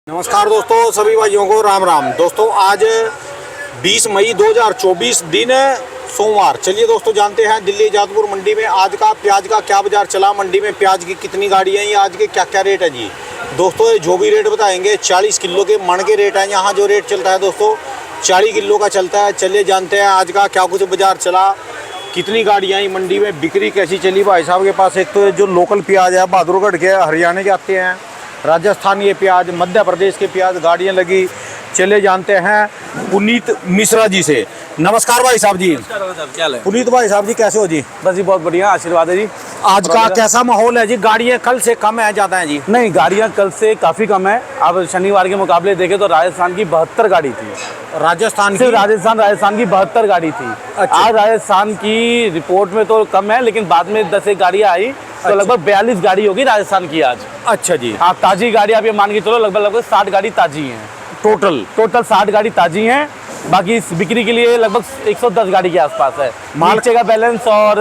नमस्कार दोस्तों, सभी भाइयों को राम राम। दोस्तों आज 20 मई 2024 दिन सोमवार। चलिए दोस्तों जानते हैं दिल्ली जादपुर मंडी में आज का प्याज का क्या बाजार चला, मंडी में प्याज की कितनी गाड़ियाँ हैं, आज के क्या क्या रेट है जी। दोस्तों ये जो भी रेट बताएंगे 40 किलो के मन के रेट हैं। यहाँ जो रेट चलता है दोस्तों 40 किलो का चलता है। चलिए जानते हैं आज का क्या कुछ बाजार चला, कितनी गाड़ियाँ आई मंडी में, बिक्री कैसी चली। भाई साहब के पास एक तो जो लोकल प्याज है बहादुरगढ़ के हरियाणा के आते हैं, राजस्थान ये प्याज, मध्य प्रदेश के प्याज गाड़ियाँ लगी। चले जानते हैं पुनीत मिश्रा जी से। नमस्कार भाई साहब जी। क्या है पुनीत भाई साहब जी कैसे हो जी? बस जी बहुत बढ़िया, आशीर्वाद है जी। आज का कैसा माहौल है जी? गाड़ियाँ कल से कम है ज़्यादा है जी? नहीं, गाड़ियाँ कल से काफ़ी कम है। अब शनिवार के मुकाबले देखें तो राजस्थान की 72 गाड़ी थी। राजस्थान सिर्फ की? राजस्थान की 72 गाड़ी थी। अच्छा। आज राजस्थान की रिपोर्ट में तो कम है, लेकिन बाद में 10 एक गाड़ियाँ आई तो अच्छा। लगभग 42 गाड़ी होगी राजस्थान की आज। अच्छा जी। हाँ, ताजी गाड़ी आप ये मान के चलो लगभग 60 गाड़ी ताजी हैं। टोटल 60 गाड़ी ताजी हैं। बाकी इस बिक्री के लिए लगभग 110 गाड़ी के आसपास है माल नीचे का बैलेंस और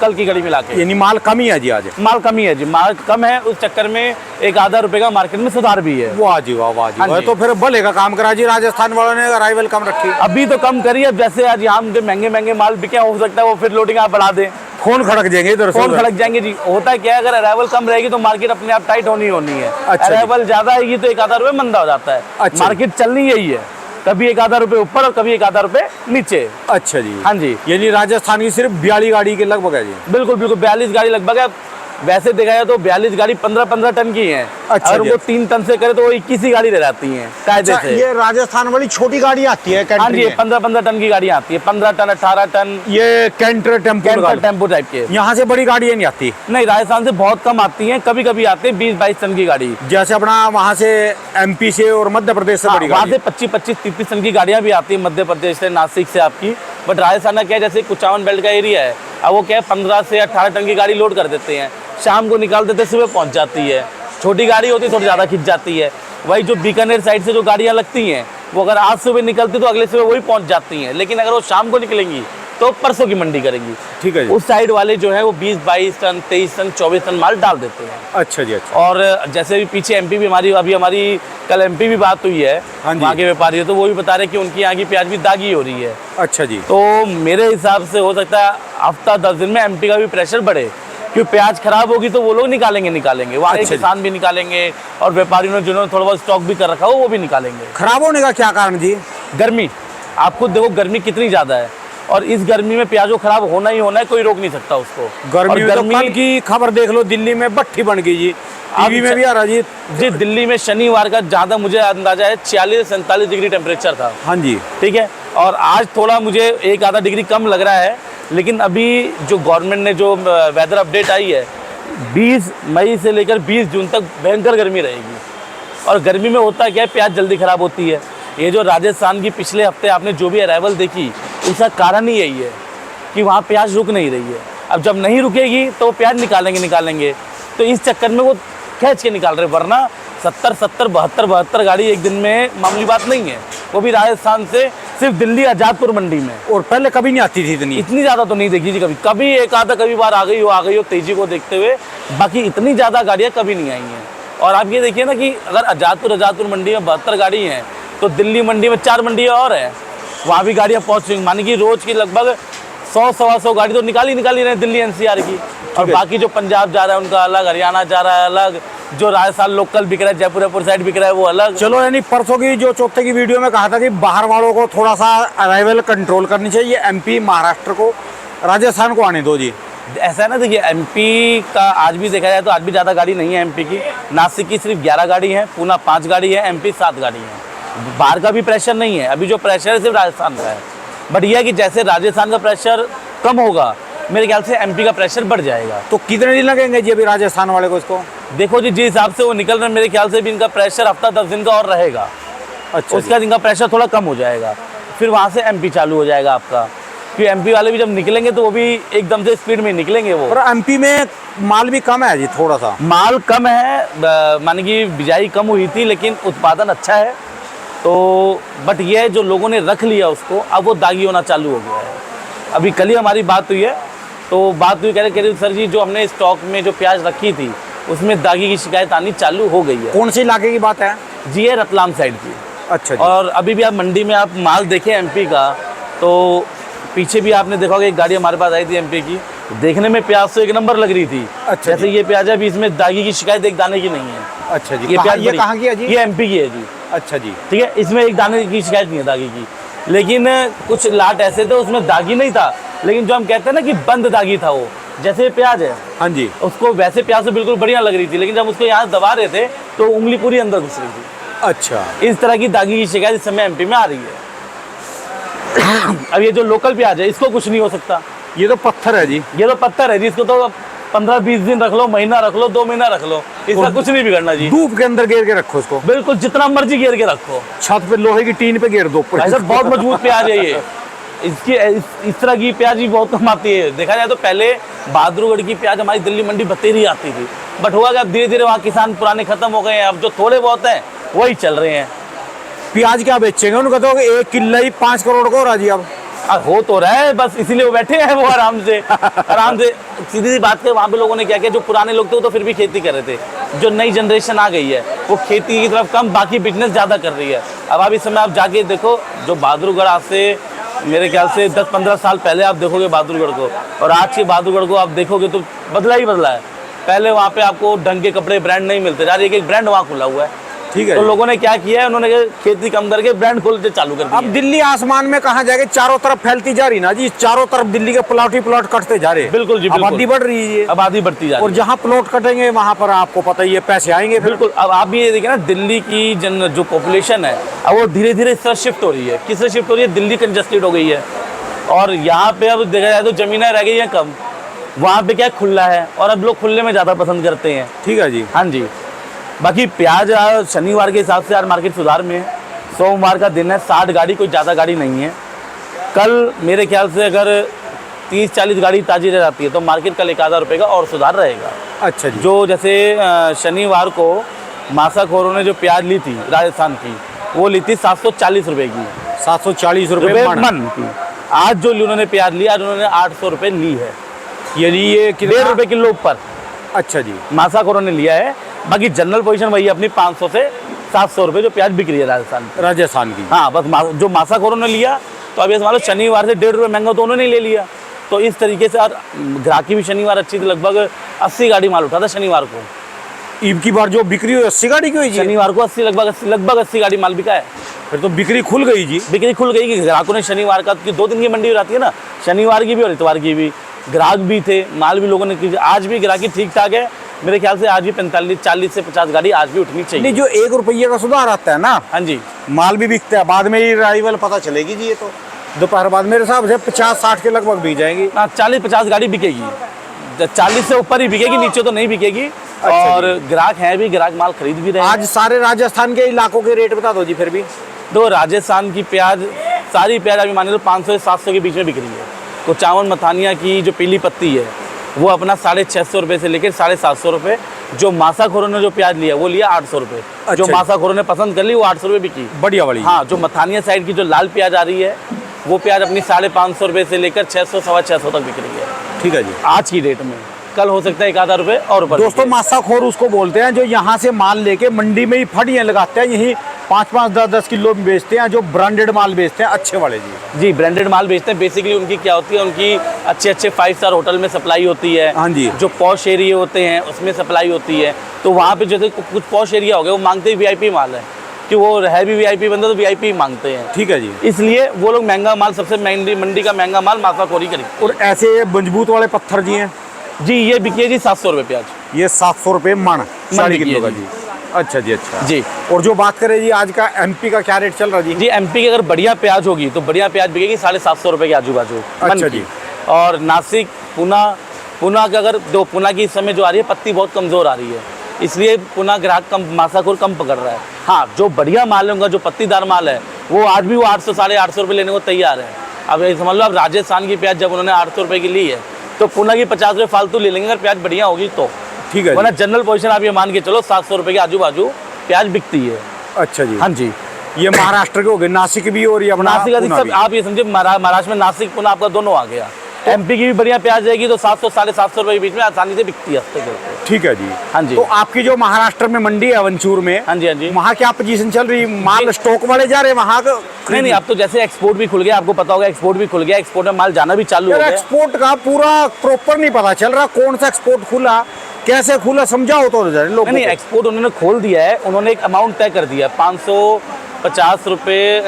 कल की गाड़ी मिला के। यानी माल कम ही है जी आज? माल कमी है जी, माल कम है, उस चक्कर में एक आधा रुपए का मार्केट में सुधार भी है। वाह जी वाह, वाह जी हाँ वाह। जी। तो फिर भले का काम करा जी राजस्थान वालों ने, अराइवल कम रखी। अभी तो कम करिए, अब जैसे आज यहाँ पे महंगे महंगे माल बिके, हो सकता है वो फिर लोडिंग आप बढ़ा दें, फोन खड़क जाएंगे इधर से फोन उधर। खड़क जाएंगे जी। होता है क्या है, अगर अराइवल कम रहेगी तो मार्केट अपने आप टाइट होनी है। अच्छा जी। अराइवल ज्यादा आएगी तो एक आधा रुपए मंदा हो जाता है। अच्छा। मार्केट चलनी यही है, कभी एक आधा रुपए ऊपर और कभी एक आधा रुपए नीचे। अच्छा जी। हाँ जी। यानी राजस्थान की सिर्फ 42 गाड़ी के लगभग है जी? बिल्कुल बिल्कुल 42 गाड़ी लगभग है। वैसे देखा जाए तो 42 गाड़ी 15-15 टन की हैं। अच्छा अगर जी। वो 3 टन से करे तो वो 21 ही गाड़ी रह जाती हैं कायदे अच्छा, से। ये राजस्थान वाली छोटी गाड़ी आती है हाँ कैंटर जी, में? 15-15 टन की गाड़ियाँ आती है, 15 टन 18 टन ये कैंटर टेम्पो टेम्पो टाइप के। यहाँ से बड़ी गाड़ियाँ नहीं आती? नहीं, राजस्थान से बहुत कम आती हैं, कभी कभी आते हैं 20-22 टन की गाड़ी। जैसे अपना वहाँ से एमपी से और मध्य प्रदेश से बड़ी वहाँ गाड़ी? से 25-30 टन की गाड़ियाँ भी आती है मध्य प्रदेश से, नासिक से आपकी। बट राजस्थान का क्या है, जैसे कुचावन बेल्ट का एरिया है, अब वो क्या है 15 से 18 टन की गाड़ी लोड कर देते हैं, शाम को निकाल देते, सुबह पहुँच जाती है। छोटी गाड़ी होती है थोड़ी ज़्यादा खिंच जाती है। वही जो बीकानेर साइड से जो गाड़ियाँ लगती हैं वो अगर आज सुबह निकलती तो अगले सुबह वही पहुँच जाती हैं, लेकिन अगर वो शाम को निकलेंगी तो परसों की मंडी करेंगी। ठीक है जी। उस साइड वाले जो है वो 20-22 टन 23 टन 24 टन माल डाल देते हैं। अच्छा जी। अच्छा। और जैसे भी पीछे एमपी भी हमारी कल एमपी भी बात हुई है, हाँ जी। वहाँ के व्यापारी, तो वो भी बता रहे कि उनकी यहाँ की प्याज भी दागी हो रही है। अच्छा जी। तो मेरे हिसाब से हो सकता है हफ्ता 10 दिन में एमपी का भी प्रेशर बढ़े, क्योंकि प्याज खराब होगी तो वो लोग निकालेंगे वहाँ के अच्छा जी। किसान भी निकालेंगे और व्यापारियों ने जिन्होंने थोड़ा बहुत स्टॉक भी कर रखा हो वो भी निकालेंगे। खराब होने का क्या कारण जी? गर्मी, आप खुद देखो गर्मी कितनी ज़्यादा है, और इस गर्मी में प्याज को खराब होना ही होना है, कोई रोक नहीं सकता उसको। गर्मी और में तो कल की खबर देख लो, दिल्ली में भट्ठी बन गई जी, टीवी में भी आ रहा जी। जी, दिल्ली में शनिवार का ज़्यादा मुझे अंदाजा है 46-47 डिग्री टेम्परेचर था। हाँ जी। ठीक है, और आज थोड़ा मुझे एक आधा डिग्री कम लग रहा है, लेकिन अभी जो गवर्नमेंट ने जो वेदर अपडेट आई है 20 मई से लेकर 20 जून तक भयंकर गर्मी रहेगी। और गर्मी में होता क्या है, प्याज जल्दी ख़राब होती है। ये जो राजस्थान की पिछले हफ्ते आपने जो भी अराइवल देखी, उसका कारण ही यही है कि वहाँ प्याज रुक नहीं रही है। अब जब नहीं रुकेगी तो प्याज निकालेंगे, तो इस चक्कर में वो खींच के निकाल रहे, वरना 72 गाड़ी एक दिन में मामूली बात नहीं है, वो भी राजस्थान से सिर्फ दिल्ली आजादपुर मंडी में। और पहले कभी नहीं आती थी इतनी ज़्यादा तो नहीं देखी जी, कभी एक आधा कभी बार आ गई हो तेजी को देखते हुए, बाकी इतनी ज़्यादा गाड़ियाँ कभी नहीं आई हैं। और आप ये देखिए ना कि अगर आजादपुर मंडी में 72 गाड़ी हैं, तो दिल्ली मंडी में 4 मंडियाँ और हैं, वहाँ भी गाड़ियाँ पहुँच रही, मानी कि रोज़ की लगभग 100-125 गाड़ी तो निकाली रहे हैं दिल्ली एनसीआर की। और बाकी जो पंजाब जा रहा है उनका अलग, हरियाणा जा रहा है अलग, जो राजस्थान लोकल बिक रहा है, जयपुर साइड बिक रहा है वो अलग। चलो, यानी परसों की जो चौथे की वीडियो में कहा था कि बाहर वालों को थोड़ा सा अराइवल कंट्रोल करनी चाहिए, एमपी महाराष्ट्र को, राजस्थान को आने दो जी। ऐसा है ना, देखिए एमपी का आज भी देखा जाए तो आज भी ज़्यादा गाड़ी नहीं है एमपी की। नासिक की सिर्फ 11 गाड़ी है, पूना 5 गाड़ी है, एमपी 7 गाड़ी है। बाहर का भी प्रेशर नहीं है, अभी जो प्रेशर है सिर्फ राजस्थान का है। बट यह है कि जैसे राजस्थान का प्रेशर कम होगा, मेरे ख्याल से एमपी का प्रेशर बढ़ जाएगा। तो कितने दिन लगेंगे जी अभी राजस्थान वाले को इसको? देखो जी, जिस हिसाब से वो निकल रहे हैं, मेरे ख्याल से भी इनका प्रेशर हफ्ता 10 दिन का और रहेगा। अच्छा। उसका इनका प्रेशर थोड़ा कम हो जाएगा, फिर वहाँ से एमपी चालू हो जाएगा आपका। क्योंकि एमपी वाले भी जब निकलेंगे तो वो भी एकदम से स्पीड में निकलेंगे वो। और एमपी में माल भी कम है जी, थोड़ा सा माल कम है, माने कि बिजाई कम हुई थी, लेकिन उत्पादन अच्छा है। तो बट ये है जो लोगों ने रख लिया उसको, अब वो दागी होना चालू हो गया है। अभी कल ही हमारी बात हुई है, तो बात हुई, कह रहे सर जी जो हमने स्टॉक में जो प्याज रखी थी उसमें दागी की शिकायत आनी चालू हो गई है। कौन से इलाके की बात है? जी ये रतलाम साइड की। अच्छा जी। और अभी भी आप मंडी में आप माल देखें एमपी का, तो पीछे भी आपने देखा होगा एक गाड़ी हमारे पास आई थी एमपी की, देखने में प्याज तो एक नंबर लग रही थी। अच्छा जैसे ये प्याज है, अभी इसमें दागी की शिकायत एक दाने की नहीं है। अच्छा जी। ये प्याज ये कहाँ की है जी? ये एमपी की है जी। अच्छा जी। ठीक है, इसमें एक दाने की शिकायत नहीं है दागी की। लेकिन कुछ लाट ऐसे थे उसमें दागी नहीं था, लेकिन जो हम कहते हैं ना कि बंद दागी था, वो जैसे प्याज है हाँ जी। उसको वैसे प्याज तो बिल्कुल बढ़िया लग रही थी, लेकिन जब उसको यहाँ दबा रहे थे तो उंगली पूरी अंदर घुस रही थी। अच्छा। इस तरह की दागी की शिकायत इस समय एमपी में आ रही है। अब ये जो लोकल प्याज है इसको कुछ नहीं हो सकता। ये तो पत्थर है जी। ये तो पत्थर है जी, इसको तो 15-20 दिन रख लो, महीना रख लो, 2 महीना रख लो, इसका कुछ नहीं बिगड़ना जी। धूप के अंदर घेर के रखो इसको, बिल्कुल जितना मर्जी घेर के रखो, छत पे लोहे की टीन पे घेर दो। भाई साहब बहुत मजबूत प्याज है ये। इसकी इस तरह की प्याज भी बहुत कम आती है। देखा जाए तो पहले बहादुरगढ़ की प्याज हमारी दिल्ली मंडी बतेरी आती थी, बट हुआ कि अब धीरे धीरे वहाँ किसान पुराने खत्म हो गए हैं, अब जो थोड़े बहुत हैं वही चल रहे हैं। प्याज क्या बेचेंगे उनको, तो 1 किलो ही 5 करोड़ को हो रहा जी अब। हो तो रहा है, बस इसीलिए वो बैठे हैं वो आराम से सीधी सी बात है। वहाँ पे लोगों ने क्या किया, जो पुराने लोग थे वो तो फिर भी खेती कर रहे थे, जो नई जनरेशन आ गई है वो खेती की तरफ कम, बाकी बिजनेस ज़्यादा कर रही है। अब आप इस समय आप जाके देखो, जो बहादुरगढ़ आज से मेरे ख्याल से 10-15 साल पहले आप देखोगे बहादुरगढ़ को, और आज के बहादुरगढ़ को आप देखोगे तो बदला ही बदला है। पहले वहाँ पे आपको ढंग के कपड़े ब्रांड नहीं मिलते, यार एक ब्रांड वहाँ खुला हुआ है। ठीक है। तो लोगों ने क्या किया है, उन्होंने खेती कम करके ब्रांड खोलते चालू कर दिया। अब दिल्ली आसमान में कहाँ जाएगी, चारों तरफ फैलती जा रही ना जी, चारों तरफ दिल्ली के प्लॉट ही प्लॉट कटते जा रहे। बिल्कुल जी, आबादी बढ़ रही है, आबादी बढ़ती जा रही है, और जहाँ प्लॉट कटेंगे वहाँ पर आपको पता ही है पैसे आएंगे। बिल्कुल। अब आप भी ये देखिए ना, दिल्ली की जो पॉपुलेशन है अब वो धीरे धीरे इस तरह शिफ्ट हो रही है। किस तरह शिफ्ट हो रही है, दिल्ली कंजस्टेड हो गई है, और यहाँ पे अब देखा जाए तो जमीनें रह गई हैं कम, वहाँ पे क्या खुला है, और अब लोग खुले में ज़्यादा पसंद करते हैं। ठीक है जी। हाँ जी। बाकी प्याज शनिवार के हिसाब से यार मार्केट सुधार में है। सोमवार का दिन है, 60 गाड़ी, कोई ज़्यादा गाड़ी नहीं है। कल मेरे ख्याल से अगर 30-40 गाड़ी ताज़ी रह जाती है तो मार्केट कल 1 आधा रुपये का और सुधार रहेगा। अच्छा जी। जो जैसे शनिवार को मासाखोरों ने जो प्याज ली थी राजस्थान की, वो ली थी 740 रुपये की, 740 रुपये मन की। आज जो उन्होंने प्याज लिया, आज उन्होंने 800 रुपये ली है, यानी ये 1.5 रुपये किलो ऊपर। अच्छा जी। मासाखोरों ने लिया है। बाकी जनरल पोजीशन वही है अपनी, 500 से 700 रुपये जो प्याज बिक रही है राजस्थान की। हाँ, बस जो मासाखोरों ने लिया, तो अब ये मान लो शनिवार से 1.5 रुपये महंगा तो उन्होंने ले लिया। तो इस तरीके से, और ग्राहकी भी शनिवार अच्छी थी, लगभग 80 गाड़ी माल उठा था शनिवार को। ईद की बार जो बिक्री हुई 80 गाड़ी की हुई जी? शनिवार को 80 लगभग 80 गाड़ी माल बिका है। फिर तो बिक्री खुल गई जी। बिक्री खुल गई कि ग्राहकों ने शनिवार का, 2 दिन की मंडी हो जाती है ना, शनिवार की भी और इतवार की भी, ग्राहक भी थे, माल भी लोगों ने। आज भी ग्राहकी ठीक ठाक है मेरे ख्याल से, आज भी 40 से 50 गाड़ी आज भी उठनी चाहिए। नहीं, जो 1 रुपये का सुधार आता है ना, हाँ जी, माल भी बिकता है, बाद में ही राइवल पता चलेगी जी। ये तो दोपहर बाद मेरे हिसाब से 50-60 के लगभग बिक जाएंगी। 40-50 गाड़ी बिकेगी, 40 से ऊपर ही बिकेगी, नीचे तो नहीं बिकेगी। और ग्राहक हैं भी, ग्राहक माल खरीद भी रहे हैं। आज सारे राजस्थान के इलाकों के रेट बता दो जी फिर भी। तो राजस्थान की प्याज, सारी प्याज अभी मान लो 500 से 700 के बीच में बिक रही है। तो चावल मथानिया की जो पीली पत्ती है वो अपना 650 रुपये से लेकर 750 रुपये। जो मासाखोरों ने जो प्याज लिया वो लिया 800 रुपये। जो अच्छा। मासाखोरों ने पसंद कर ली वो 800 रुपये बिकी, बढ़िया वाली। हाँ, जो मथानिया साइड की जो लाल प्याज आ रही है वो प्याज अपनी 550 रुपये से लेकर 600-625 तक बिक रही है। ठीक है जी। आज की डेट में, कल हो सकता है 1 आधा रुपये और ऊपर। दोस्तों, मासाखोर उसको बोलते हैं जो यहाँ से माल लेके मंडी में ही फटियाँ लगाते हैं, यही 5-5, 10-10 किलो में बेचते हैं, जो ब्रांडेड माल बेचते हैं अच्छे वाले जी। जी, ब्रांडेड माल बेचते हैं। बेसिकली उनकी क्या होती है, उनकी अच्छे 5 स्टार होटल में सप्लाई होती है। हाँ जी। जो पॉश एरिया होते हैं उसमें सप्लाई होती है। तो वहाँ पे जैसे कुछ पॉश एरिया हो गया, वो मांगते ही VIP माल है, कि वो है भी VIP बंदा तो VIP मांगते हैं। ठीक है जी। इसलिए वो लोग महंगा माल, सबसे मंडी का महंगा माल मासाखोरी खरीदते हैं। और ऐसे मजबूत वाले पत्थर जी हैं जी, ये बिकी जी 700 रुपये प्याज, ये 700 रुपये मन 3.5 किलो का जी। जी। अच्छा जी। अच्छा जी। और जो बात करें जी आज का MP का क्या रेट चल रहा है जी? जी, MP की अगर बढ़िया प्याज होगी तो बढ़िया प्याज बिकेगी 750 रुपये के आजू बाजू। अच्छा जी। और नासिक, पुना का अगर जो पुना की इस समय जो आ रही है पत्ती बहुत कमज़ोर आ रही है, इसलिए पुना ग्राहक कम, मासाखोर कम पकड़ रहा है। हाँ, जो बढ़िया माल होगा, जो पत्तीदार माल है, वो आज भी वो 800 850 रुपये लेने को तैयार है। अब ये समझ लो, अब राजस्थान की प्याज जब उन्होंने 800 रुपये की ली है तो पुना की 50 रुपये फालतू ले लेंगे अगर प्याज बढ़िया होगी तो। ठीक है। वरना जनरल पोजीशन आप ये मान के चलो 700 रुपये के आजू बाजू प्याज बिकती है। अच्छा जी। हाँ जी। ये महाराष्ट्र के हो गए, नासिक भी और ये अपना नासिक अधिक पुणे सब भी। आप ये समझिए, महाराष्ट्र में नासिक पुणे आपका दोनों आ गया। MP की भी बढ़िया प्याज जाएगी तो 700 750 रुपये के बीच में आसानी से बिकती है हफ्ते के ऊपर। ठीक है जी। हाँ जी। तो आपकी जो महाराष्ट्र में मंडी है अवंचूर में, हाँ जी, हाँ जी। वहाँ क्या पोजीशन चल रही, माल स्टॉक वाले जा रहे हैं वहाँ का? नहीं, अब तो जैसे एक्सपोर्ट भी खुल गया, आपको पता होगा एक्सपोर्ट भी खुल गया, एक्सपोर्ट में माल जाना भी चालू हो यार गया। एक्सपोर्ट का पूरा प्रॉपर नहीं पता चल रहा, कौन सा एक्सपोर्ट खुला, कैसे खुला, समझाओ तो जरा लोगों नहीं, को। एक्सपोर्ट उन्होंने खोल दिया है, उन्होंने एक अमाउंट तय कर दिया, 550 रुपये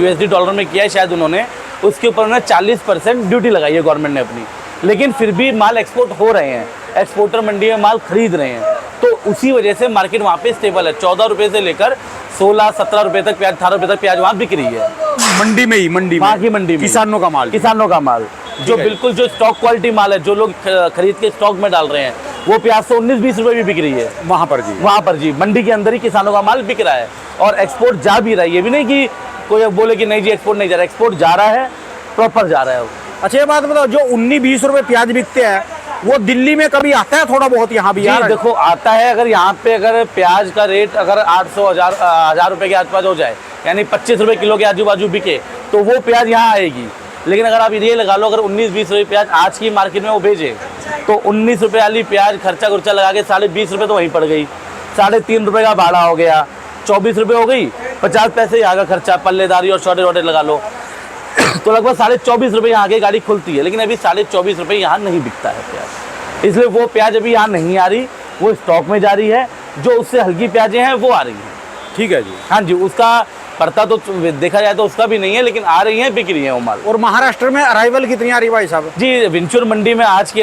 USD डॉलर में किया है शायद उन्होंने, उसके ऊपर उन्होंने 40% ड्यूटी लगाई है गवर्नमेंट ने अपनी, लेकिन फिर भी माल एक्सपोर्ट हो रहे हैं, एक्सपोर्टर मंडी में माल खरीद रहे हैं, तो उसी वजह से मार्केट वहाँ पे स्टेबल है। 14 रुपये से लेकर 16-17 रुपये तक प्याज, 18 रुपये तक प्याज वहाँ बिक रही है, मंडी में ही, मंडी में, वहाँ की मंडी में, किसानों का माल, किसानों का माल जो है। बिल्कुल जो स्टॉक क्वालिटी माल है, जो लोग खरीद के स्टॉक में डाल रहे हैं, वो प्याज तो 19-20 रुपये भी बिक रही है वहाँ पर जी। वहाँ पर जी, मंडी के अंदर ही किसानों का माल बिक रहा है और एक्सपोर्ट जा भी रहा है। ये भी नहीं कि कोई अब बोले कि नहीं जी एक्सपोर्ट नहीं जा रहा है, एक्सपोर्ट जा रहा है, प्रॉपर जा रहा है। अच्छा ये बात बताओ, जो 19-20 रुपए प्याज बिकते हैं वो दिल्ली में कभी आता है थोड़ा बहुत यहाँ भी? जी यार देखो आता है, अगर यहाँ पे अगर प्याज का रेट अगर 800-1000 रुपये के आसपास हो जाए, यानी 25 रुपये किलो के आजू बाजू बिके, तो वो प्याज यहाँ आएगी। लेकिन अगर आप ये लगा लो, अगर 19-20 रुपये प्याज आज की मार्केट में वो भेजे, तो 19 रुपये वाली प्याज खर्चा खुर्चा लगा के 20.5 रुपये तो वहीं पड़ गई, 3.5 रुपये का भाड़ा हो गया, 24 रुपये हो गई, 50 पैसे यहाँ का खर्चा, पल्लेदारी और छोटे छोटे लगा लो, तो लगभग 24.5 रुपये यहाँ की गाड़ी खुलती है। लेकिन अभी 24.5 रुपये यहाँ नहीं बिकता है प्याज, इसलिए वो प्याज अभी यहाँ नहीं आ रही, वो स्टॉक में जा रही है। जो उससे हल्की प्याजें हैं वो आ रही हैं। ठीक है जी। हाँ जी, उसका पड़ता तो देखा जाए तो उसका भी नहीं है, लेकिन आ रही हैं, बिक रही हैं वो माल। और महाराष्ट्र में अराइवल कितनी आ रही भाई साहब? जी विंचुर मंडी में आज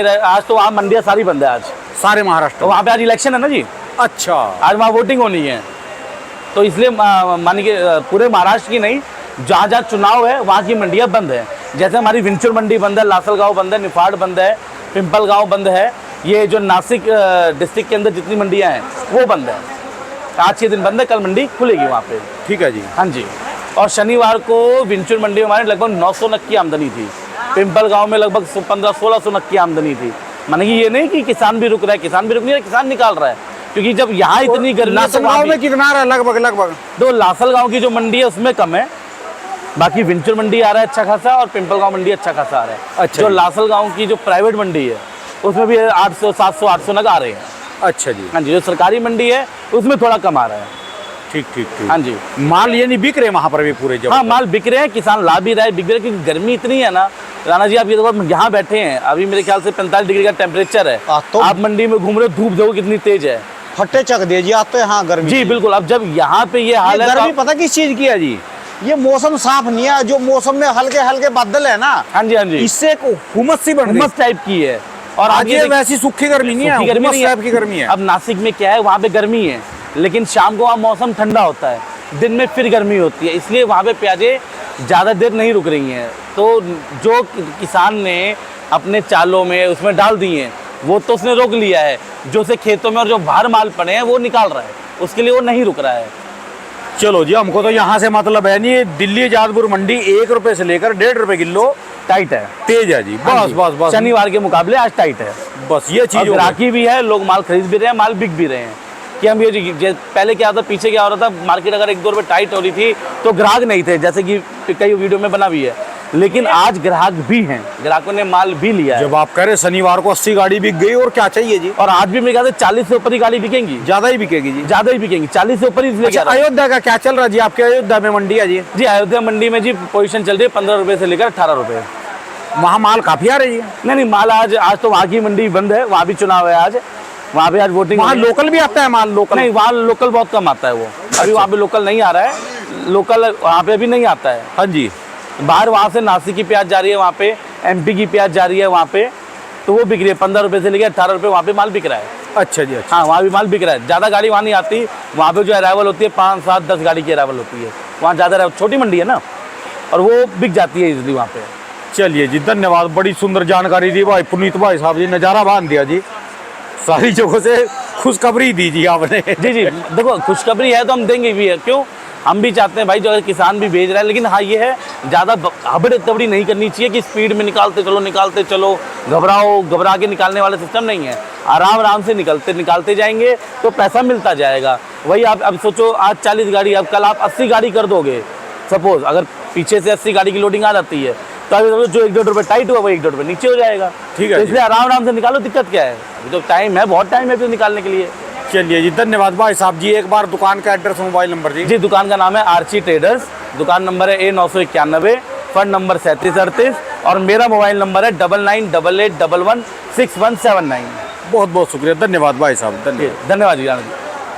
तो वहाँ मंडियाँ सारी बंद है आज, सारे महाराष्ट्र तो वहाँ पे आज इलेक्शन है ना जी, अच्छा, आज वहाँ वोटिंग होनी है, तो इसलिए मान के पूरे महाराष्ट्र की नहीं, जहाँ जहाँ चुनाव है वहाँ की मंडियाँ बंद है। जैसे हमारी विंचुर मंडी बंद है, लासलगांव बंद है, निफाड बंद है, पिंपलगांव बंद है, ये जो नासिक डिस्ट्रिक्ट के अंदर जितनी मंडियाँ हैं वो बंद है। आज के दिन बंद है, कल मंडी खुलेगी वहाँ पे। ठीक है जी। हाँ जी। और शनिवार को विंचुर मंडी में हमारे लगभग 900 नग की आमदनी थी, पिंपलगांव में लगभग 1500-1600 नग की आमदनी थी। माने कि ये नहीं कि किसान भी रुक रहा है, किसान भी रुक नहीं रहा, किसान निकाल रहा है, क्योंकि जब यहाँ इतनी गर्मी है तो लासलगांव में कितना रहा लगभग? तो लासलगांव की जो मंडी है उसमें कम है, बाकी विंचुर मंडी आ रहा है अच्छा खासा, और पिंपलगांव मंडी अच्छा खासा आ रहा है। अच्छा जो जी। लासलगांव की जो प्राइवेट मंडी है उसमें भी 800, 700, 800 नग आ रहे हैं। अच्छा जी। हाँ जी, जो सरकारी मंडी है उसमें थोड़ा कम आ रहा है। ठीक ठीक ठीक। हाँ जी। माल ये नहीं बिक रहे वहाँ पर भी पूरे जब? हाँ माल बिक रहे हैं, किसान ला भी रहा है, बिक रहे हैं, क्योंकि गर्मी इतनी है ना राणा जी। आप ये देखो, यहाँ बैठे हैं, अभी मेरे ख्याल से 45 डिग्री का टेम्परेचर है, तो आप मंडी में घूम रहे हो, धूप देखो कितनी तेज है, फट्टे चक दे जी, आप तो यहाँ गर्मी। जी बिल्कुल। अब जब यहाँ पे ये हाल है, गर्मी पता किस चीज की है जी? ये मौसम साफ नहीं है, जो मौसम में हल्के हल्के बादल है ना, हाँ जी हाँ जी, इससे एक हुमस सी बन रही उमस टाइप की है। और आज ये वैसी सूखी गर्मी नहीं है, सूखी गर्मी हुमस नहीं है। टाइप की गर्मी है। अब नासिक में क्या है, वहाँ पे गर्मी है, लेकिन शाम को वहाँ मौसम ठंडा होता है, दिन में फिर गर्मी होती है, इसलिए वहाँ पे प्याजें ज़्यादा देर नहीं रुक रही हैं। तो जो किसान ने अपने चालों में उसमें डाल दिए हैं वो तो उसने रोक लिया है, जो से खेतों में और जो बाहर माल पड़े हैं वो निकाल रहा है, उसके लिए वो नहीं रुक रहा है। चलो जी, हमको तो यहाँ से मतलब है नहीं, दिल्ली जादपुर मंडी 1 रुपए से लेकर 1.5 रुपए किलो टाइट है, तेज है जी। हाँ बस जी। बस बस, शनिवार के मुकाबले आज टाइट है, बस ये चीज। ग्राहकी भी है, लोग माल खरीद भी रहे हैं, माल बिक भी रहे हैं। कि हम ये पहले क्या होता, पीछे क्या हो रहा था, मार्केट अगर 1-2 रुपये टाइट हो रही थी तो ग्राहक नहीं थे, जैसे कि कई वीडियो में बना भी है, लेकिन आज ग्राहक भी हैं, ग्राहकों ने माल भी लिया है। जब आप कह रहे शनिवार को 80 गाड़ी बिक गई, और क्या चाहिए जी? और आज भी मेरे ख्याल से 40 से ऊपर ही गाड़ी बिकेंगी, ज्यादा ही बिकेगी जी, ज्यादा ही बिकेंगी, 40 से ऊपर ही। इसलिए अच्छा, अयोध्या का क्या चल रहा है जी? आपके अयोध्या में मंडी है जी? जी अयोध्या मंडी में जी पोजीशन चल रही है 15 रुपये से लेकर 18 रुपये। वहाँ माल काफी आ रही है? नहीं माल आज तो वहाँ की मंडी बंद है, वहाँ भी चुनाव है आज, वहाँ पे आज वोटिंग। वहाँ लोकल भी आता है माल? लोकल नहीं, वहाँ लोकल बहुत कम आता है, वो अभी वहाँ पे लोकल नहीं आ रहा है, लोकल वहाँ पे अभी नहीं आता है। हाँ जी। बाहर वहाँ से नासिक की प्याज जा रही है, वहाँ पे MP की प्याज जा रही है वहाँ पे, तो वो बिक रही है 15 रुपये से लेकर 18 रुपये, वहाँ पे माल बिक रहा है। अच्छा जी, अच्छा। हाँ वहाँ भी माल बिक रहा है, ज़्यादा गाड़ी वहाँ नहीं आती, वहाँ पे जो अराइवल होती है 5, 7, 10 गाड़ी की अराइवल होती है, वहाँ ज़्यादा छोटी मंडी है ना, और वो बिक जाती है इजली वहाँ पे। चलिए जी, धन्यवाद, बड़ी सुंदर जानकारी दी भाई पुनीत भाई साहब जी, नज़ारा बांध दिया जी, सारी जगहों से खुशखबरी दीजिए आपने। जी जी, देखो खुशखबरी है तो हम देंगे भी है, क्यों, हम भी चाहते हैं भाई, जो अगर किसान भी भेज रहा है, लेकिन हाँ ये है ज़्यादा हबड़ी तबड़ी नहीं करनी चाहिए कि स्पीड में निकालते चलो, घबरा के निकालने वाला सिस्टम नहीं है। आराम से निकालते जाएंगे तो पैसा मिलता जाएगा। वही आप अब सोचो, आज 40 गाड़ी, अब कल आप 80 गाड़ी कर दोगे, सपोज अगर पीछे से 80 गाड़ी की लोडिंग आ जाती है, तो अभी समझो जो 1-1.5 रुपये टाइट हुआ वो 1-1.5 रुपये नीचे हो जाएगा। ठीक है तो जी। इसलिए आराम आराम से निकालो, दिक्कत क्या है, अभी तो टाइम है, बहुत टाइम है अभी तो निकालने के लिए। चलिए जी, धन्यवाद भाई साहब जी। एक बार दुकान का एड्रेस, मोबाइल नंबर जी। जी, दुकान का नाम है आर्ची ट्रेडर्स, दुकान नंबर है A991, फंड नंबर 3738 और मेरा मोबाइल नंबर है 9988116179। बहुत बहुत शुक्रिया, धन्यवाद भाई साहब, धन्यवाद। धन्यवाद जी आनंद जी।